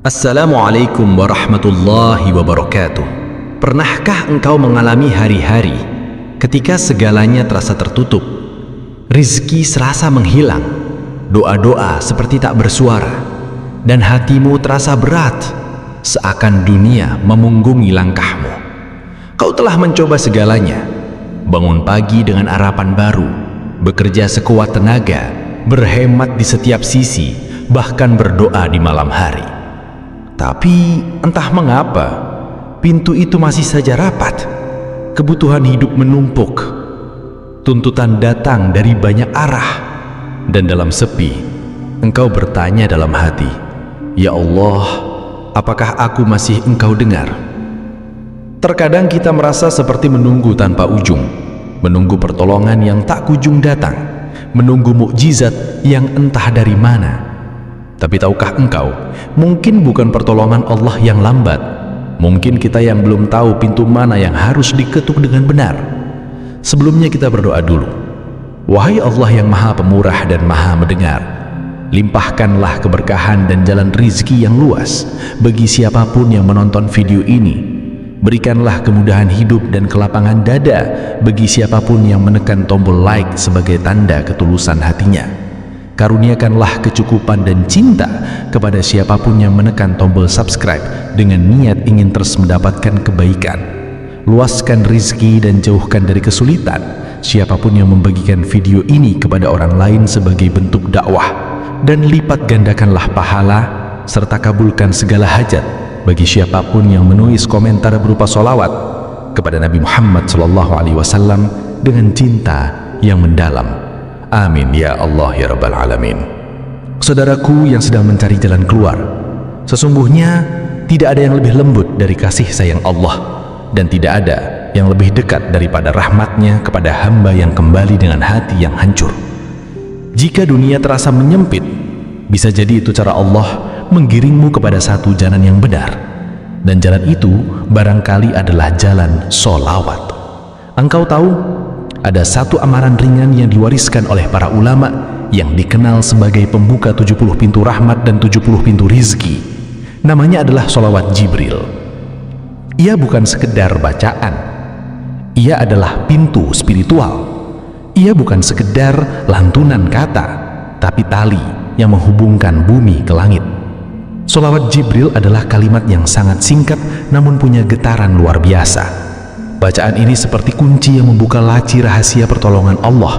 Assalamualaikum warahmatullahi wabarakatuh. Pernahkah engkau mengalami hari-hari ketika segalanya terasa tertutup, rizki serasa menghilang, doa-doa seperti tak bersuara, dan hatimu terasa berat, seakan dunia memunggungi langkahmu? Kau telah mencoba segalanya, bangun pagi dengan harapan baru, bekerja sekuat tenaga, berhemat di setiap sisi, bahkan berdoa di malam hari. Tapi entah mengapa, pintu itu masih saja rapat. Kebutuhan hidup menumpuk, tuntutan datang dari banyak arah, dan dalam sepi, engkau bertanya dalam hati, "Ya Allah, apakah aku masih Engkau dengar?" Terkadang kita merasa seperti menunggu tanpa ujung, menunggu pertolongan yang tak kunjung datang, menunggu mukjizat yang entah dari mana. Tapi tahukah engkau, mungkin bukan pertolongan Allah yang lambat, mungkin kita yang belum tahu pintu mana yang harus diketuk dengan benar. Sebelumnya kita berdoa dulu. Wahai Allah yang maha pemurah dan maha mendengar, limpahkanlah keberkahan dan jalan rizki yang luas bagi siapapun yang menonton video ini. Berikanlah kemudahan hidup dan kelapangan dada bagi siapapun yang menekan tombol like sebagai tanda ketulusan hatinya. Karuniakanlah kecukupan dan cinta kepada siapapun yang menekan tombol subscribe dengan niat ingin terus mendapatkan kebaikan. Luaskan rizki dan jauhkan dari kesulitan siapapun yang membagikan video ini kepada orang lain sebagai bentuk dakwah, dan lipat gandakanlah pahala serta kabulkan segala hajat bagi siapapun yang menulis komentar berupa sholawat kepada Nabi Muhammad SAW dengan cinta yang mendalam. Amin ya Allah ya Rabbal Alamin. Saudaraku yang sedang mencari jalan keluar, sesungguhnya tidak ada yang lebih lembut dari kasih sayang Allah, dan tidak ada yang lebih dekat daripada rahmatnya kepada hamba yang kembali dengan hati yang hancur. Jika dunia terasa menyempit, bisa jadi itu cara Allah menggiringmu kepada satu jalan yang benar, dan jalan itu barangkali adalah jalan sholawat. Engkau tahu, ada satu amalan ringan yang diwariskan oleh para ulama yang dikenal sebagai pembuka 70 pintu rahmat dan 70 pintu rizki. Namanya adalah sholawat Jibril. Ia bukan sekedar bacaan, ia adalah pintu spiritual. Ia bukan sekedar lantunan kata, tapi tali yang menghubungkan bumi ke langit. Sholawat Jibril adalah kalimat yang sangat singkat namun punya getaran luar biasa. Bacaan ini seperti kunci yang membuka laci rahasia pertolongan Allah.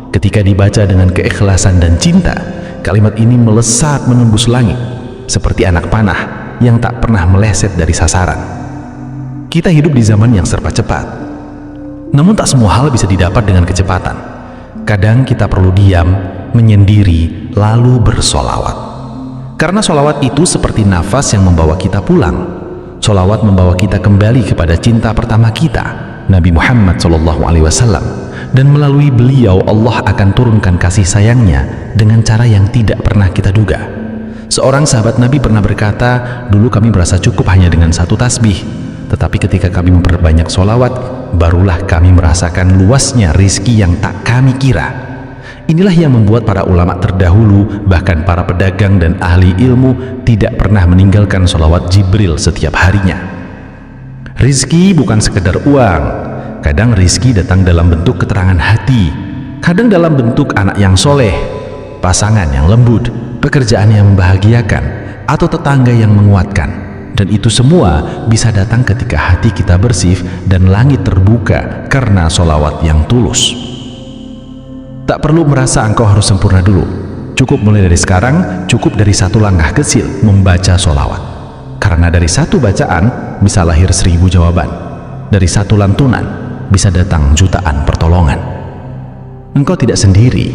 Ketika dibaca dengan keikhlasan dan cinta, kalimat ini melesat menembus langit, seperti anak panah yang tak pernah meleset dari sasaran. Kita hidup di zaman yang serba cepat, namun tak semua hal bisa didapat dengan kecepatan. Kadang kita perlu diam, menyendiri, lalu bersolawat. Karena solawat itu seperti nafas yang membawa kita pulang. Solawat membawa kita kembali kepada cinta pertama kita, Nabi Muhammad SAW, dan melalui beliau Allah akan turunkan kasih sayangnya dengan cara yang tidak pernah kita duga. Seorang sahabat Nabi pernah berkata, "Dulu kami merasa cukup hanya dengan satu tasbih, tetapi ketika kami memperbanyak solawat, barulah kami merasakan luasnya rizki yang tak kami kira." Inilah yang membuat para ulama terdahulu, bahkan para pedagang dan ahli ilmu, tidak pernah meninggalkan sholawat Jibril setiap harinya. Rizki bukan sekedar uang. Kadang rizki datang dalam bentuk keterangan hati, kadang dalam bentuk anak yang soleh, pasangan yang lembut, pekerjaan yang membahagiakan, atau tetangga yang menguatkan. Dan itu semua bisa datang ketika hati kita bersih dan langit terbuka karena sholawat yang tulus. Tak perlu merasa engkau harus sempurna dulu. Cukup mulai dari sekarang, cukup dari satu langkah kecil membaca sholawat. Karena dari satu bacaan bisa lahir 1000 jawaban. Dari satu lantunan bisa datang jutaan pertolongan. Engkau tidak sendiri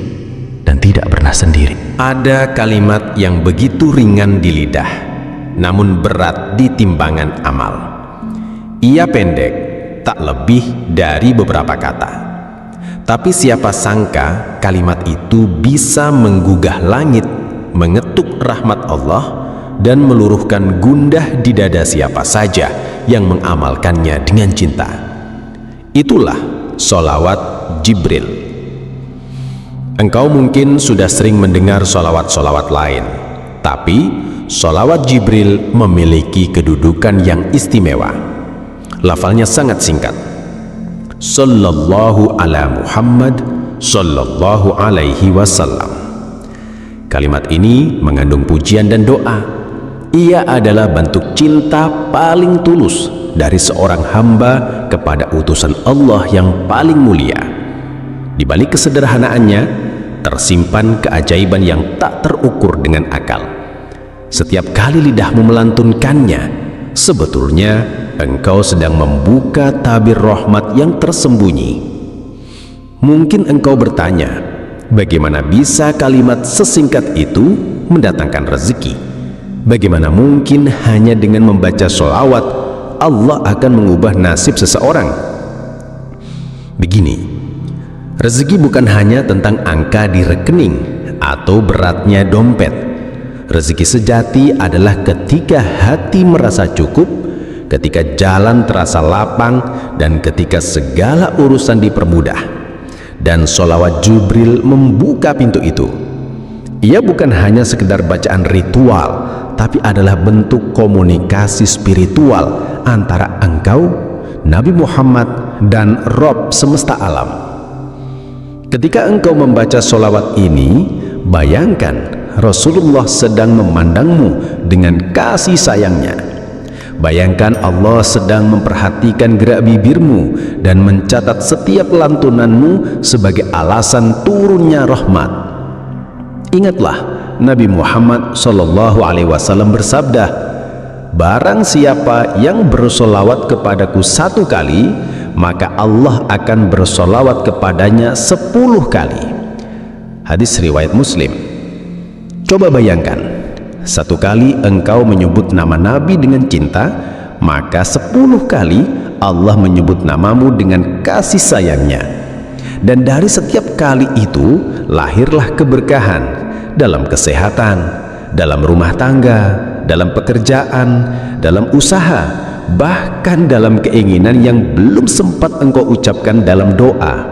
dan tidak pernah sendiri. Ada kalimat yang begitu ringan di lidah, namun berat di timbangan amal. Ia pendek, tak lebih dari beberapa kata. Tapi siapa sangka kalimat itu bisa menggugah langit, mengetuk rahmat Allah, dan meluruhkan gundah di dada siapa saja yang mengamalkannya dengan cinta. Itulah sholawat Jibril. Engkau mungkin sudah sering mendengar sholawat-sholawat lain, tapi Sholawat Jibril memiliki kedudukan yang istimewa. Lafalnya sangat singkat. Sallallahu ala Muhammad sallallahu alaihi wasallam. Kalimat ini mengandung pujian dan doa. Ia adalah bentuk cinta paling tulus dari seorang hamba kepada utusan Allah yang paling mulia. Di balik kesederhanaannya tersimpan keajaiban yang tak terukur dengan akal. Setiap kali lidahmu melantunkannya, sebetulnya engkau sedang membuka tabir rahmat yang tersembunyi. Mungkin engkau bertanya, bagaimana bisa kalimat sesingkat itu mendatangkan rezeki? Bagaimana mungkin hanya dengan membaca sholawat Allah akan mengubah nasib seseorang? Begini, rezeki bukan hanya tentang angka di rekening atau beratnya dompet. Rezeki sejati adalah ketika hati merasa cukup, ketika jalan terasa lapang, dan ketika segala urusan dipermudah. Dan sholawat Jibril membuka pintu itu. Ia bukan hanya sekedar bacaan ritual, tapi adalah bentuk komunikasi spiritual antara engkau, Nabi Muhammad, dan Rob semesta alam. Ketika engkau membaca sholawat ini, bayangkan Rasulullah sedang memandangmu dengan kasih sayangnya. Bayangkan Allah sedang memperhatikan gerak bibirmu dan mencatat setiap lantunanmu sebagai alasan turunnya rahmat. Ingatlah, Nabi Muhammad SAW bersabda, barang siapa yang bersolawat kepadaku 1 kali, maka Allah akan bersolawat kepadanya 10 kali. Hadis riwayat Muslim. Coba bayangkan, 1 kali engkau menyebut nama Nabi dengan cinta, maka 10 kali Allah menyebut namamu dengan kasih sayangnya. Dan dari setiap kali itu lahirlah keberkahan dalam kesehatan, dalam rumah tangga, dalam pekerjaan, dalam usaha, bahkan dalam keinginan yang belum sempat engkau ucapkan dalam doa.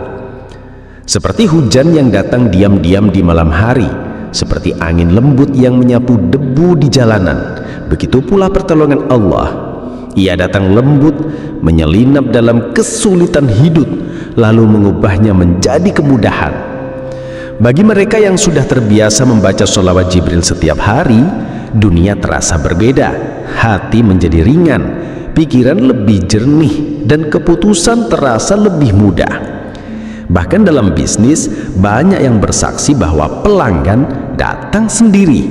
Seperti hujan yang datang diam-diam di malam hari, seperti angin lembut yang menyapu debu di jalanan, begitu pula pertolongan Allah. Ia datang lembut, menyelinap dalam kesulitan hidup, lalu mengubahnya menjadi kemudahan. Bagi mereka yang sudah terbiasa membaca sholawat Jibril setiap hari, dunia terasa berbeda, hati menjadi ringan, pikiran lebih jernih, dan keputusan terasa lebih mudah. Bahkan dalam bisnis, banyak yang bersaksi bahwa pelanggan datang sendiri.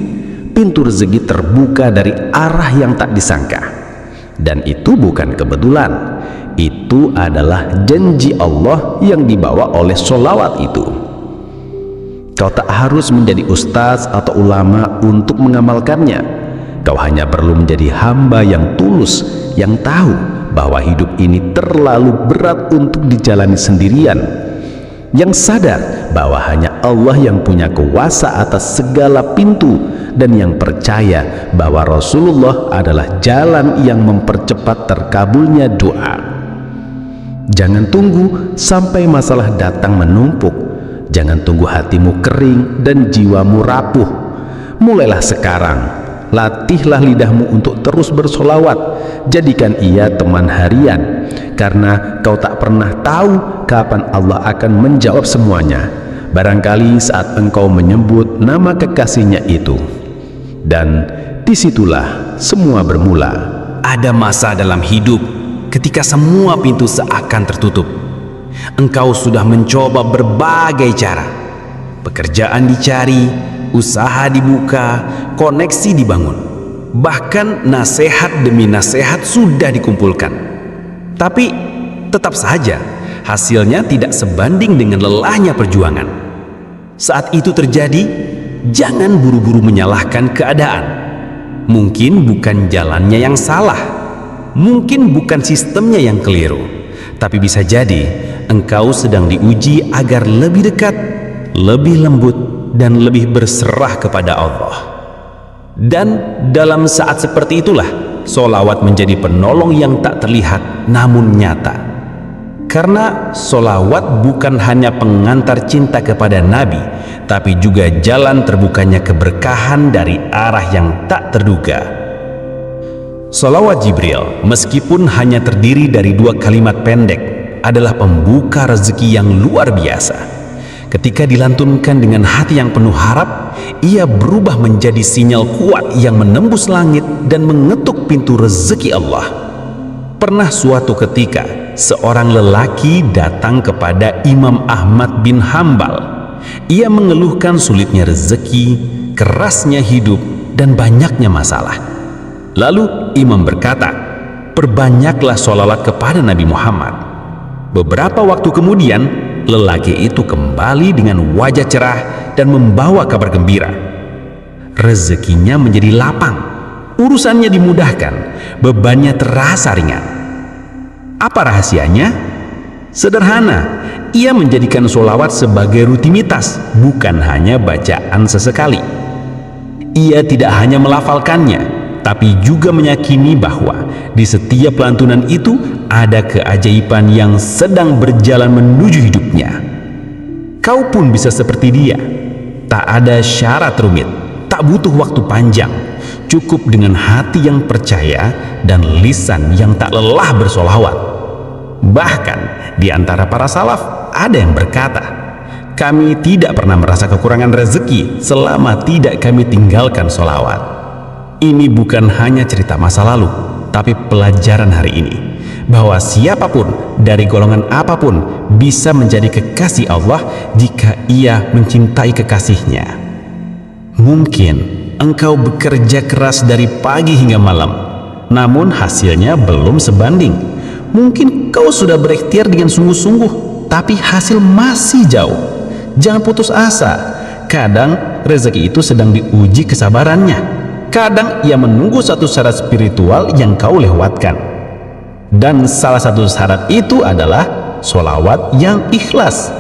Pintu rezeki terbuka dari arah yang tak disangka. Dan itu bukan kebetulan. Itu adalah janji Allah yang dibawa oleh sholawat itu. Kau tak harus menjadi ustaz atau ulama untuk mengamalkannya. Kau hanya perlu menjadi hamba yang tulus, yang tahu bahwa hidup ini terlalu berat untuk dijalani sendirian, yang sadar bahwa hanya Allah yang punya kuasa atas segala pintu, dan yang percaya bahwa Rasulullah adalah jalan yang mempercepat terkabulnya doa. Jangan tunggu sampai masalah datang menumpuk. Jangan tunggu hatimu kering dan jiwamu rapuh. Mulailah sekarang. Latihlah lidahmu untuk terus bersolawat. Jadikan ia teman harian, karena kau tak pernah tahu kapan Allah akan menjawab semuanya. Barangkali saat engkau menyebut nama kekasihnya itu. Dan disitulah semua bermula. Ada masa dalam hidup ketika semua pintu seakan tertutup. Engkau sudah mencoba berbagai cara. Pekerjaan dicari, usaha dibuka, koneksi dibangun, bahkan nasihat demi nasihat sudah dikumpulkan. Tapi tetap saja hasilnya tidak sebanding dengan lelahnya perjuangan. Saat itu terjadi, jangan buru-buru menyalahkan keadaan. Mungkin bukan jalannya yang salah, mungkin bukan sistemnya yang keliru, tapi bisa jadi engkau sedang diuji agar lebih dekat, lebih lembut, dan lebih berserah kepada Allah. Dan dalam saat seperti itulah sholawat menjadi penolong yang tak terlihat namun nyata. Karena solawat bukan hanya pengantar cinta kepada Nabi, tapi juga jalan terbukanya keberkahan dari arah yang tak terduga. Solawat Jibril, meskipun hanya terdiri dari 2 kalimat pendek, adalah pembuka rezeki yang luar biasa. Ketika dilantunkan dengan hati yang penuh harap, ia berubah menjadi sinyal kuat yang menembus langit dan mengetuk pintu rezeki Allah. Pernah suatu ketika, seorang lelaki datang kepada Imam Ahmad bin Hambal. Ia mengeluhkan sulitnya rezeki, kerasnya hidup, dan banyaknya masalah. Lalu Imam berkata, "Perbanyaklah sholawat kepada Nabi Muhammad." Beberapa waktu kemudian, lelaki itu kembali dengan wajah cerah dan membawa kabar gembira. Rezekinya menjadi lapang, urusannya dimudahkan, bebannya terasa ringan. Apa rahasianya? Sederhana, ia menjadikan sholawat sebagai rutinitas, bukan hanya bacaan sesekali. Ia tidak hanya melafalkannya, tapi juga meyakini bahwa di setiap lantunan itu ada keajaiban yang sedang berjalan menuju hidupnya. Kau pun bisa seperti dia. Tak ada syarat rumit, tak butuh waktu panjang, cukup dengan hati yang percaya dan lisan yang tak lelah bersolawat. Bahkan di antara para salaf ada yang berkata, "Kami tidak pernah merasa kekurangan rezeki selama tidak kami tinggalkan solawat." Ini bukan hanya cerita masa lalu, tapi pelajaran hari ini, bahwa siapapun dari golongan apapun bisa menjadi kekasih Allah jika ia mencintai kekasihnya. Mungkin engkau bekerja keras dari pagi hingga malam, namun hasilnya belum sebanding. Mungkin kau sudah berikhtiar dengan sungguh-sungguh, tapi hasil masih jauh. Jangan putus asa. Kadang rezeki itu sedang diuji kesabarannya. Kadang ia menunggu satu syarat spiritual yang kau lewatkan. Dan salah satu syarat itu adalah sholawat yang ikhlas.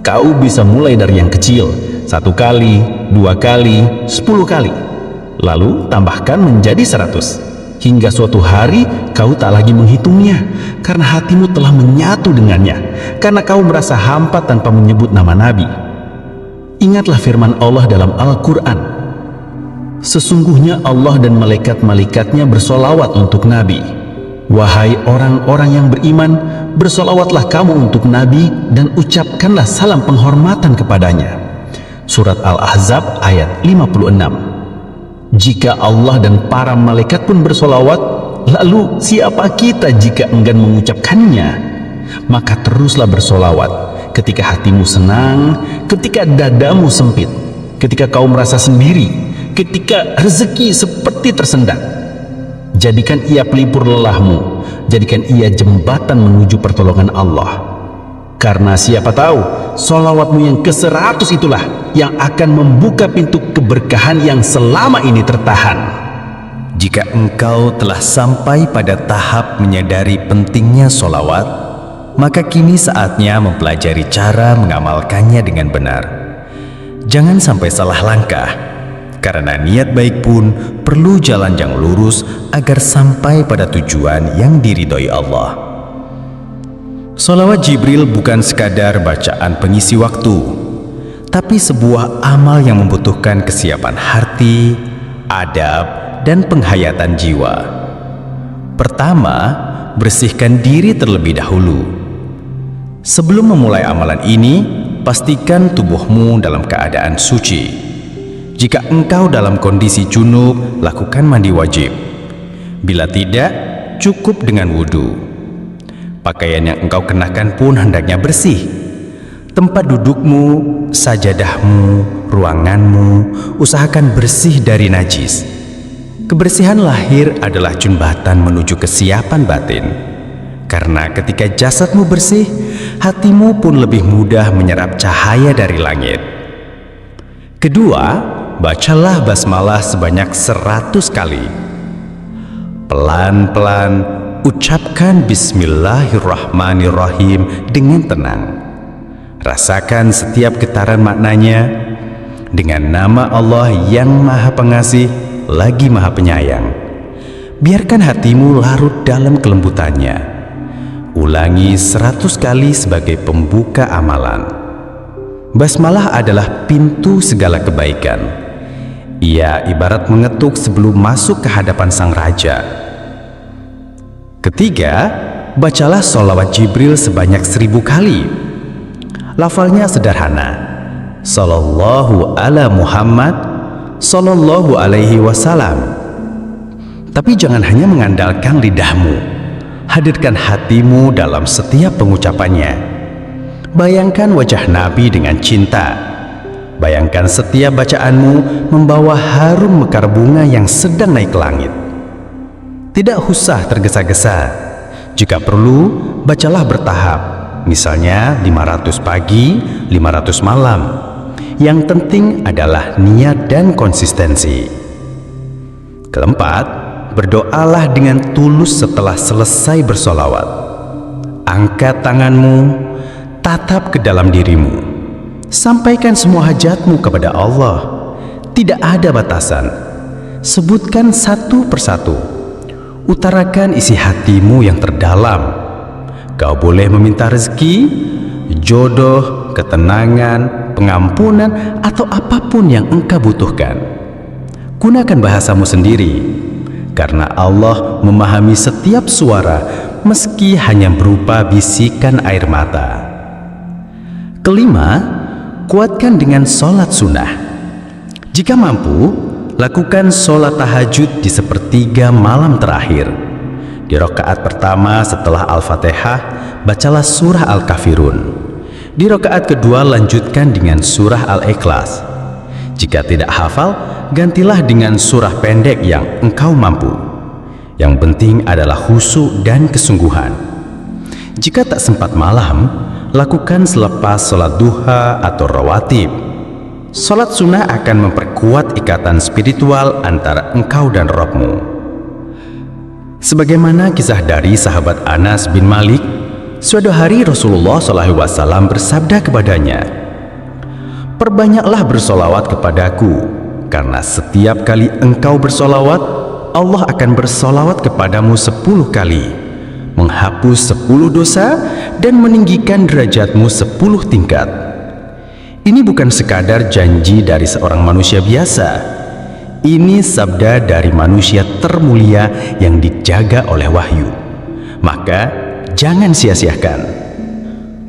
Kau bisa mulai dari yang kecil, 1 kali, 2 kali, 10 kali. Lalu tambahkan menjadi 100. Hingga suatu hari kau tak lagi menghitungnya, karena hatimu telah menyatu dengannya, karena kau merasa hampa tanpa menyebut nama Nabi. Ingatlah firman Allah dalam Al-Quran, "Sesungguhnya Allah dan malaikat-malaikatnya bersolawat untuk Nabi. Wahai orang-orang yang beriman, bersolawatlah kamu untuk Nabi dan ucapkanlah salam penghormatan kepadanya." Surat Al-Ahzab ayat 56. Jika Allah dan para malaikat pun bersolawat, lalu siapa kita jika enggan mengucapkannya? Maka teruslah bersolawat ketika hatimu senang, ketika dadamu sempit, ketika kau merasa sendiri, ketika rezeki seperti tersendat. Jadikan ia pelipur lelahmu, jadikan ia jembatan menuju pertolongan Allah. Karena siapa tahu, sholawatmu yang ke-100 itulah yang akan membuka pintu keberkahan yang selama ini tertahan. Jika engkau telah sampai pada tahap menyadari pentingnya sholawat, maka kini saatnya mempelajari cara mengamalkannya dengan benar. Jangan sampai salah langkah, karena niat baik pun perlu jalan yang lurus agar sampai pada tujuan yang diridhoi Allah. Sholawat Jibril bukan sekadar bacaan pengisi waktu, tapi sebuah amal yang membutuhkan kesiapan hati, adab, dan penghayatan jiwa. Pertama, bersihkan diri terlebih dahulu. Sebelum memulai amalan ini, pastikan tubuhmu dalam keadaan suci. Jika engkau dalam kondisi junub, lakukan mandi wajib. Bila tidak, cukup dengan wudhu. Pakaian yang engkau kenakan pun hendaknya bersih. Tempat dudukmu, sajadahmu, ruanganmu, usahakan bersih dari najis. Kebersihan lahir adalah jembatan menuju kesiapan batin. Karena ketika jasadmu bersih, hatimu pun lebih mudah menyerap cahaya dari langit. Kedua, bacalah basmalah sebanyak 100 kali. Pelan-pelan ucapkan Bismillahirrahmanirrahim dengan tenang. Rasakan setiap getaran maknanya. Dengan nama Allah yang Maha Pengasih lagi Maha Penyayang. Biarkan hatimu larut dalam kelembutannya. Ulangi 100 kali sebagai pembuka amalan. Basmalah adalah pintu segala kebaikan. Ia ibarat mengetuk sebelum masuk ke hadapan sang raja. Ketiga, bacalah sholawat Jibril sebanyak 1000 kali. Lafalnya sederhana. Sallallahu ala Muhammad, sallallahu alaihi wasallam. Tapi jangan hanya mengandalkan lidahmu. Hadirkan hatimu dalam setiap pengucapannya. Bayangkan wajah Nabi dengan cinta. Bayangkan setiap bacaanmu membawa harum mekar bunga yang sedang naik ke langit. Tidak usah tergesa-gesa. Jika perlu, bacalah bertahap. Misalnya 500 pagi, 500 malam. Yang penting adalah niat dan konsistensi. Keempat, berdoalah dengan tulus setelah selesai bersolawat. Angkat tanganmu, tatap ke dalam dirimu. Sampaikan semua hajatmu kepada Allah. Tidak ada batasan. Sebutkan satu persatu. Utarakan isi hatimu yang terdalam. Kau boleh meminta rezeki, jodoh, ketenangan, pengampunan, atau apapun yang engkau butuhkan. Gunakan bahasamu sendiri. Karena Allah memahami setiap suara meski hanya berupa bisikan air mata. Kelima, kuatkan dengan sholat sunnah. Jika mampu, lakukan sholat tahajud di sepertiga malam terakhir. Di rakaat pertama setelah Al-Fatihah, bacalah surah Al-Kafirun. Di rakaat kedua, lanjutkan dengan surah Al-Ikhlas. Jika tidak hafal, gantilah dengan surah pendek yang engkau mampu. Yang penting adalah khusyuk dan kesungguhan. Jika tak sempat malam, lakukan selepas sholat duha atau rawatib. Sholat sunnah akan memperkuat ikatan spiritual antara engkau dan Rabb-Mu. Sebagaimana kisah dari sahabat Anas bin Malik, suatu hari Rasulullah SAW bersabda kepadanya, "Perbanyaklah bersolawat kepadaku, karena setiap kali engkau bersolawat, Allah akan bersolawat kepadamu 10 kali, menghapus 10 dosa dan meninggikan derajatmu 10 tingkat." Ini bukan sekadar janji dari seorang manusia biasa. Ini sabda dari manusia termulia yang dijaga oleh wahyu. Maka jangan sia-siakan.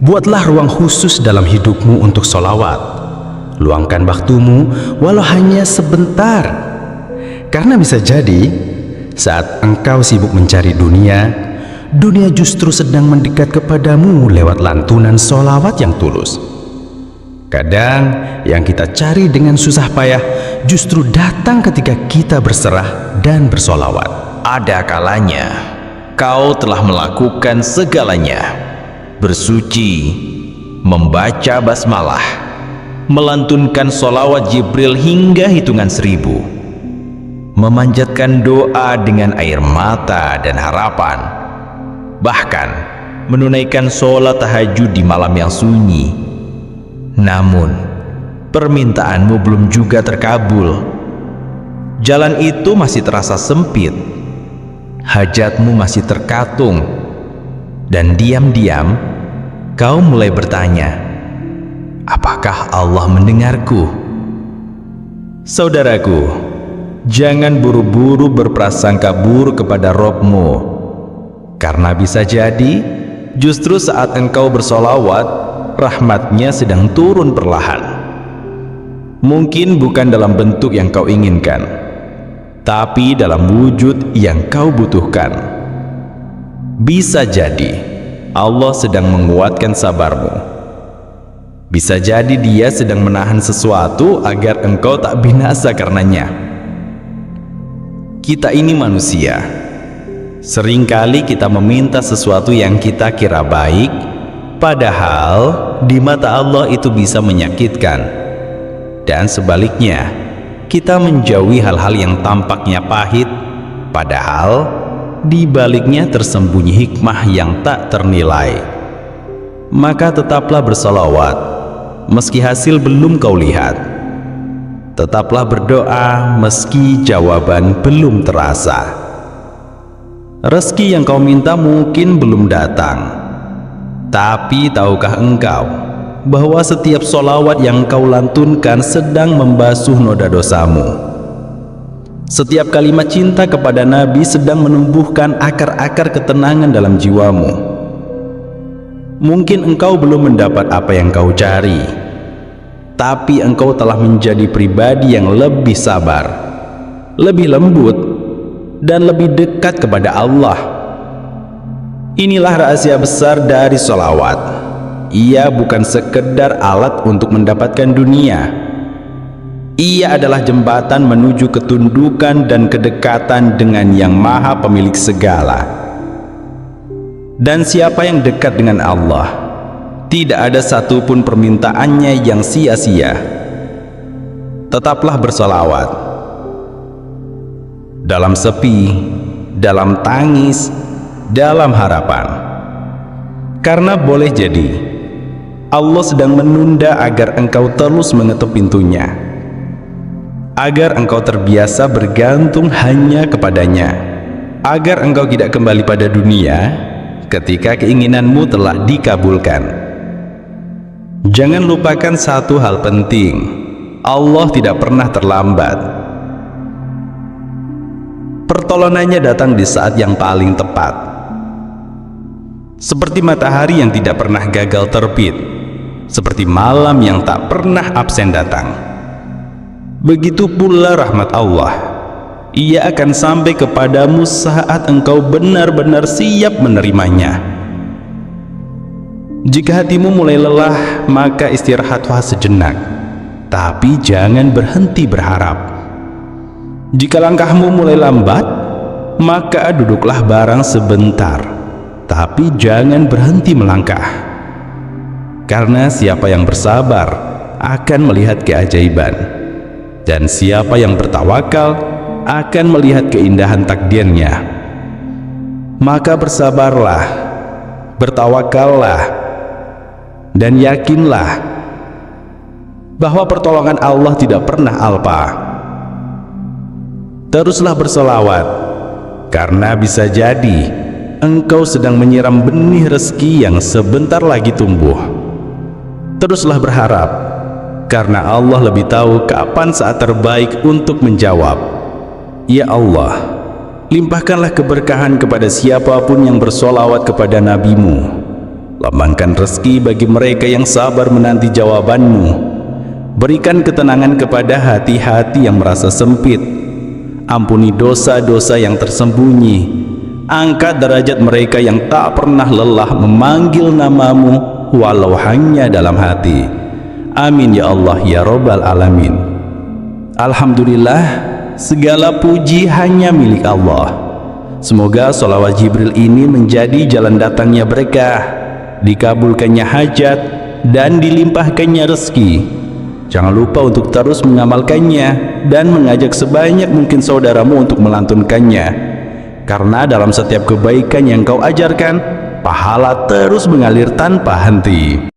Buatlah ruang khusus dalam hidupmu untuk solawat. Luangkan waktumu walau hanya sebentar. Karena bisa jadi saat engkau sibuk mencari dunia, dunia justru sedang mendekat kepadamu lewat lantunan solawat yang tulus. Kadang yang kita cari dengan susah payah justru datang ketika kita berserah dan bersolawat. Ada kalanya kau telah melakukan segalanya, bersuci, membaca basmalah, melantunkan solawat Jibril hingga hitungan 1000, memanjatkan doa dengan air mata dan harapan, bahkan menunaikan sholat tahajud di malam yang sunyi. Namun, permintaanmu belum juga terkabul. Jalan itu masih terasa sempit, hajatmu masih terkatung, dan diam-diam kau mulai bertanya, apakah Allah mendengarku? Saudaraku, jangan buru-buru berprasangka buruk kepada Rabb-Mu, karena bisa jadi justru saat engkau bersolawat, rahmatnya sedang turun perlahan. Mungkin bukan dalam bentuk yang kau inginkan, tapi dalam wujud yang kau butuhkan. Bisa jadi Allah sedang menguatkan sabarmu. Bisa jadi Dia sedang menahan sesuatu agar engkau tak binasa karenanya. Kita ini manusia. Seringkali kita meminta sesuatu yang kita kira baik, padahal di mata Allah itu bisa menyakitkan. Dan sebaliknya, kita menjauhi hal-hal yang tampaknya pahit, padahal di baliknya tersembunyi hikmah yang tak ternilai. Maka tetaplah bersolawat, meski hasil belum kau lihat. Tetaplah berdoa, meski jawaban belum terasa. Rezeki yang kau minta mungkin belum datang. Tapi tahukah engkau bahwa setiap solawat yang kau lantunkan sedang membasuh noda dosamu? Setiap kalimat cinta kepada Nabi sedang menumbuhkan akar-akar ketenangan dalam jiwamu. Mungkin engkau belum mendapat apa yang kau cari, tapi engkau telah menjadi pribadi yang lebih sabar, lebih lembut, dan lebih dekat kepada Allah. Inilah rahasia besar dari solawat. Ia bukan sekedar alat untuk mendapatkan dunia. Ia adalah jembatan menuju ketundukan dan kedekatan dengan Yang Maha Pemilik segala. Dan siapa yang dekat dengan Allah, tidak ada satupun permintaannya yang sia-sia. Tetaplah bersolawat. Dalam sepi, dalam tangis, dalam harapan. Karena boleh jadi Allah sedang menunda agar engkau terus mengetuk pintunya, agar engkau terbiasa bergantung hanya kepadanya, agar engkau tidak kembali pada dunia ketika keinginanmu telah dikabulkan. Jangan lupakan satu hal penting: Allah tidak pernah terlambat. Pertolongannya datang di saat yang paling tepat. Seperti matahari yang tidak pernah gagal terbit, seperti malam yang tak pernah absen datang. Begitu pula rahmat Allah. Ia akan sampai kepadamu saat engkau benar-benar siap menerimanya. Jika hatimu mulai lelah, maka istirahatlah sejenak, tapi jangan berhenti berharap. Jika langkahmu mulai lambat, maka duduklah barang sebentar, tapi jangan berhenti melangkah. Karena siapa yang bersabar akan melihat keajaiban, dan siapa yang bertawakal akan melihat keindahan takdirnya. Maka bersabarlah, bertawakallah, dan yakinlah bahwa pertolongan Allah tidak pernah alpa. Teruslah bersolawat, karena bisa jadi engkau sedang menyiram benih rezeki yang sebentar lagi tumbuh. Teruslah berharap, karena Allah lebih tahu kapan saat terbaik untuk menjawab. Ya Allah, limpahkanlah keberkahan kepada siapapun yang bersolawat kepada NabiMu. Lapangkan rezeki bagi mereka yang sabar menanti jawaban-Mu. Berikan ketenangan kepada hati-hati yang merasa sempit. Ampuni dosa-dosa yang tersembunyi. Angkat derajat mereka yang tak pernah lelah memanggil nama-Mu walau hanya dalam hati. Amin ya Allah ya Rabbal Alamin. Alhamdulillah, segala puji hanya milik Allah. Semoga sholawat Jibril ini menjadi jalan datangnya berkah, dikabulkannya hajat, dan dilimpahkannya rezeki. Jangan lupa untuk terus mengamalkannya dan mengajak sebanyak mungkin saudaramu untuk melantunkannya. Karena dalam setiap kebaikan yang kau ajarkan, pahala terus mengalir tanpa henti.